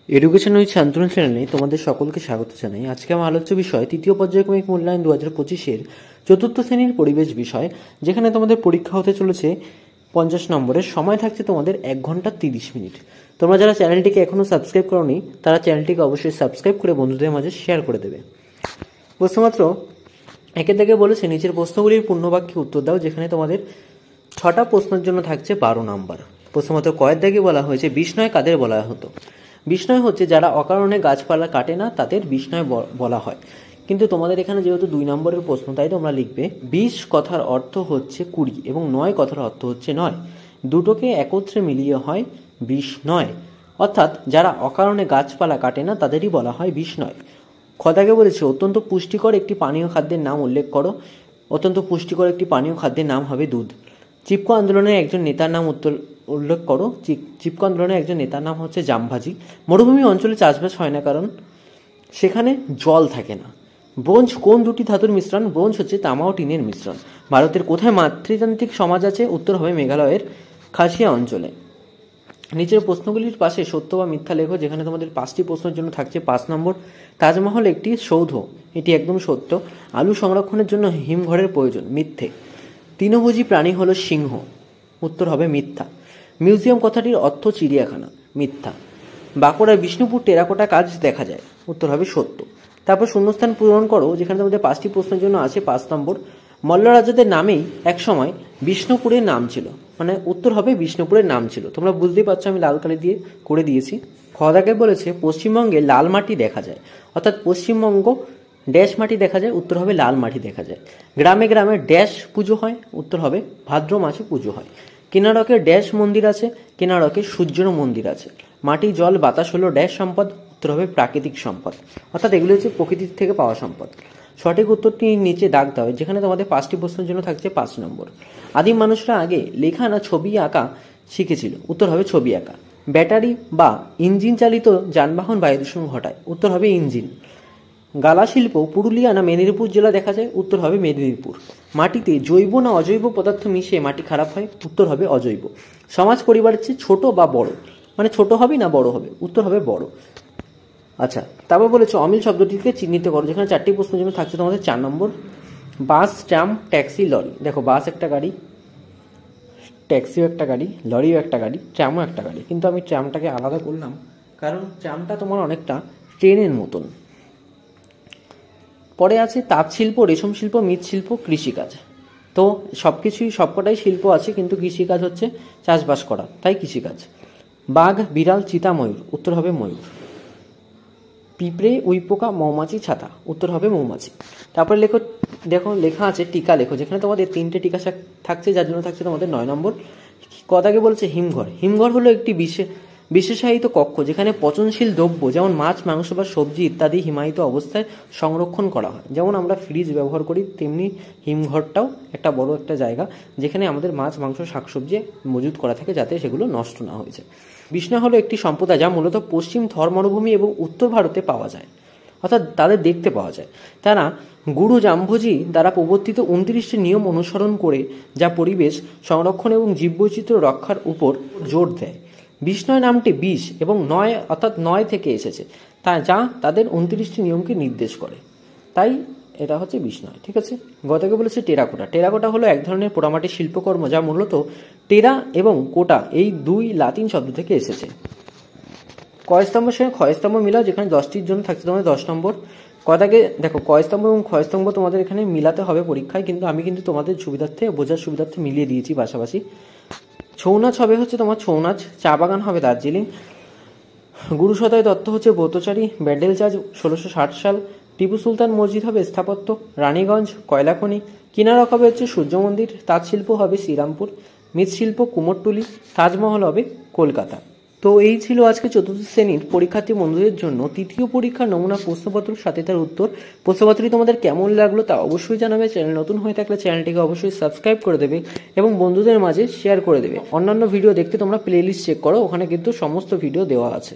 Education with Shantanu চ্যানেলে তোমাদের সকলকে স্বাগত জানাই। আজকে আমার আলোচ্য বিষয় তৃতীয় পর্যায়ক্রমিক মূল্যায়ন 2025-এর চতুর্থ শ্রেণীর পরিবেশ বিষয়, যেখানে তোমাদের পরীক্ষা হতে চলেছে 50 নম্বরের। সময় থাকছে তোমাদের 1 ঘন্টা 30 মিনিট। তোমরা যারা চ্যানেলটিকে এখনও সাবস্ক্রাইব করোনি তারা চ্যানেলটিকে অবশ্যই সাবস্ক্রাইব করে বন্ধুদের মাঝে শেয়ার করে দেবে। প্রশ্নমাত্র একে থেকে বলেছে নিচের প্রশ্নগুলির পূর্ণবাক্যে উত্তর দাও, যেখানে তোমাদের 6টা প্রশ্নের জন্য থাকছে 12 নম্বর। প্রশ্নমাত্র কয়ের দাগে বলা হয়েছে বিষ্ণয় কাদের বলা হতো। বিষ্ণয় হচ্ছে যারা অকারণে গাছপালা কাটে না, তাদের বিষ্ণয় বলা হয়। কিন্তু তোমাদের এখানে যেহেতু 2 নম্বরের প্রশ্ন, তাই তোমরা লিখবে 20 কথার অর্থ হচ্ছে 20 এবং 9 কথার অর্থ হচ্ছে 9, দুটোকে একত্রে মিলিয়ে হয় বিষ্ণয়। অর্থাৎ যারা অকারণে গাছপালা কাটে না তাদেরই বলা হয় বিষ্ণয়। খদাকে বলেছে অত্যন্ত পুষ্টিকর একটি পানীয় খাদ্যের নাম উল্লেখ করো। অত্যন্ত পুষ্টিকর একটি পানীয় খাদ্যের নাম হবে দুধ। চিপকো আন্দোলনের একজন নেতার নাম উল্লেখ করো। চিপকো আন্দোলনের একজন নেতার নাম হচ্ছে জামভাজি। মরুভূমি অঞ্চলে চাষবাস হয় না কারণ সেখানে জল থাকে না। ব্রোঞ্জ কোন দুটি ধাতুর মিশ্রণ? ব্রোঞ্জ হচ্ছে তামা ও টিনের মিশ্রণ। ভারতের কোথায় মাতৃতান্ত্রিক সমাজ আছে? উত্তর হবে মেঘালয়ের খাসিয়া অঞ্চলে। নিচের প্রশ্নগুলির পাশে সত্য বা মিথ্যা লেখো, যেখানে তোমাদের 5টি প্রশ্নের জন্য থাকছে 5 নম্বর। তাজমহল একটি সৌধ, এটি একদম সত্য। আলু সংরক্ষণের জন্য হিমঘরের প্রয়োজন, মিথ্যে। তৃণভোজী প্রাণী হলো সিংহ, উত্তর হবে মিথ্যা। মিউজিয়াম কথাটির অর্থ চিড়িয়াখানা, মিথ্যা। বাঁকুড়ার বিষ্ণুপুর টেরাকোটা কাজ দেখা যায়, উত্তর হবে সত্য। তারপর শূন্যস্থান পূরণ করো, যেখানে তোমাদের 5টি প্রশ্নের জন্য আছে 5 নম্বর। মল্ল রাজাদের নামেই একসময় বিষ্ণুপুরের নাম ছিল, মানে উত্তর হবে বিষ্ণুপুরের নাম ছিল। তোমরা বুঝতেই পারছো আমি লাল কালি দিয়ে করে দিয়েছি। খদাকে বলেছে পশ্চিমবঙ্গে লাল মাটি দেখা যায়, অর্থাৎ পশ্চিমবঙ্গ ড্যাশ মাটি দেখা যায়, উত্তর হবে লাল মাটি দেখা যায়। গ্রামে গ্রামে ড্যাশ পুজো হয়, উত্তর হবে ভাদ্র মাসে পুজো হয়। কেনারকের ড্যাশ মন্দির আছে, কেনারকে সূর্যের মন্দির আছে। মাটি জল বাতাস হলো ড্যাশ সম্পদ, উত্তর হবে প্রাকৃতিক সম্পদ। অর্থাৎ এগুলো হচ্ছে প্রকৃতির থেকে পাওয়া সম্পদ। সঠিক উত্তরটি নিচে দাগ দাও, যেখানে তোমাদের 5টি প্রশ্নের জন্য থাকছে 5 নম্বর। আদিম মানুষরা আগে লেখা না ছবি আঁকা শিখেছিল, উত্তর হবে ছবি আঁকা। ব্যাটারি বা ইঞ্জিন চালিত যানবাহন বায়ু দূষণ ঘটায়, উত্তর হবে ইঞ্জিন। গালা শিল্প পুরুলিয়া না মেদিনীপুর জেলা দেখা যায়, উত্তর হবে মেদিনীপুর। মাটিতে জৈব না অজৈব পদার্থ মিশিয়ে মাটি খারাপ হয়, উত্তর হবে অজৈব। সমাজ পরিবারের চেয়ে ছোট বা বড়, মানে ছোট হবে না বড় হবে, উত্তর হবে বড়। আচ্ছা, তারপর বলেছে অমিল শব্দটিকে চিহ্নিত করো, যেখানে 4টি প্রশ্নের জন্য থাকছে তোমাদের 4 নম্বর। বাস, ট্রাম, ট্যাক্সি, লরি। দেখো বাস একটা গাড়ি, ট্যাক্সিও একটা গাড়ি, লরিও একটা গাড়ি, ট্রামও একটা গাড়ি। কিন্তু আমি ট্রামটাকে আলাদা করলাম কারণ ট্রামটা তোমার অনেকটা ট্রেনের মতন। পরে আছে তাঁত শিল্প, রেশম শিল্প, মৃৎশিল্প, কৃষিকাজ। তো সবকটাই শিল্প আছে, কিন্তু কৃষিকাজ হচ্ছে চাষবাস করা, তাই কৃষিকাজ। বাঘ, বিড়াল, চিতা, ময়ূর, উত্তর হবে ময়ূর। পিঁপড়ে, উইপোকা, মৌমাছি, ছাতা, উত্তর হবে মৌমাছি। তারপরে দেখো লেখা আছে টিকা লেখো, যেখানে তোমাদের 3টে টিকা থাকছে, যার জন্য থাকছে তোমাদের 9 নম্বর। কথাকে বলছে হিমঘর। হিমঘর হলো একটি বিশেষায়িত কক্ষ, যেখানে পচনশীল দ্রব্য যেমন মাছ, মাংস বা সবজি ইত্যাদি হিমায়িত অবস্থায় সংরক্ষণ করা হয়। যেমন আমরা ফ্রিজ ব্যবহার করি, তেমনি হিমঘরটাও একটা বড় একটা জায়গা, যেখানে আমাদের মাছ, মাংস, শাকসবজি মজুত করা থাকে, যাতে সেগুলো নষ্ট না হয়ে যায়। বিষ্ণু হলো একটি সম্প্রদায় যা মূলত পশ্চিম থর মরুভূমি এবং উত্তর ভারতে পাওয়া যায়, অর্থাৎ তাদের দেখতে পাওয়া যায়। তারা গুরু জাম্ভোজি দ্বারা প্রবর্তিত 29টি নিয়ম অনুসরণ করে যা পরিবেশ সংরক্ষণ এবং জীববৈচিত্র্য রক্ষার উপর জোর দেয়। বিষ্ণয় নামটি 20 এবং 9 অর্থাৎ 9 থেকে এসেছে, যা তাদের 29টি নিয়মকে নির্দেশ করে, তাই এটা হচ্ছে বিষ্ণয়। ঠিক আছে। গতকে বলেছে টেরাকোটা। টেরাকোটা হলো এক ধরনের পোড়ামাটির শিল্পকর্ম যা মূলত টেরা এবং কোটা এই 2 লাতিন শব্দ থেকে এসেছে। কয়স্তম্ভের সঙ্গে ক্ষয়স্তম্ভ মিলাও, যেখানে 10টির জন্য থাকছে তোমাদের 10 নম্বর। কথাকে দেখো কয়স্তম্ভ এবং ক্ষয়স্তম্ভ তোমাদের এখানে মিলাতে হবে পরীক্ষায়, কিন্তু আমি তোমাদের সুবিধার্থে বোঝার সুবিধার্থে মিলিয়ে দিয়েছি পাশাপাশি। ছৌ নাচ হবে হচ্ছে তোমার ছৌ নাচ। চা বাগান হবে দার্জিলিং। গুরু সদয় দত্ত হচ্ছে ব্রতচারী। ব্যান্ডেল চার্চ 1660 সাল। টিপু সুলতান মসজিদ হবে স্থাপত্য। রানীগঞ্জ কয়লাখনি। কিনারক হবে হচ্ছে সূর্য মন্দির। তাঁত শিল্প হবে শ্রীরামপুর। মৃৎশিল্প কুমোরটুলি। তাজমহল হবে কলকাতা। তো এই ছিল আজকে 4র্থ শ্রেণীর পরীক্ষার্থী বন্ধুদের জন্য তৃতীয় পরীক্ষার নমুনা প্রশ্নপত্র, সাথে তার উত্তর। প্রশ্নপত্রটি তোমাদের কেমন লাগলো তা অবশ্যই জানাবে। চ্যানেল নতুন হয়ে থাকলে চ্যানেলটিকে অবশ্যই সাবস্ক্রাইব করে দেবে এবং বন্ধুদের মাঝে শেয়ার করে দেবে। অন্যান্য ভিডিও দেখতে তোমরা প্লেলিস্ট চেক করো, ওখানে কিন্তু সমস্ত ভিডিও দেওয়া আছে।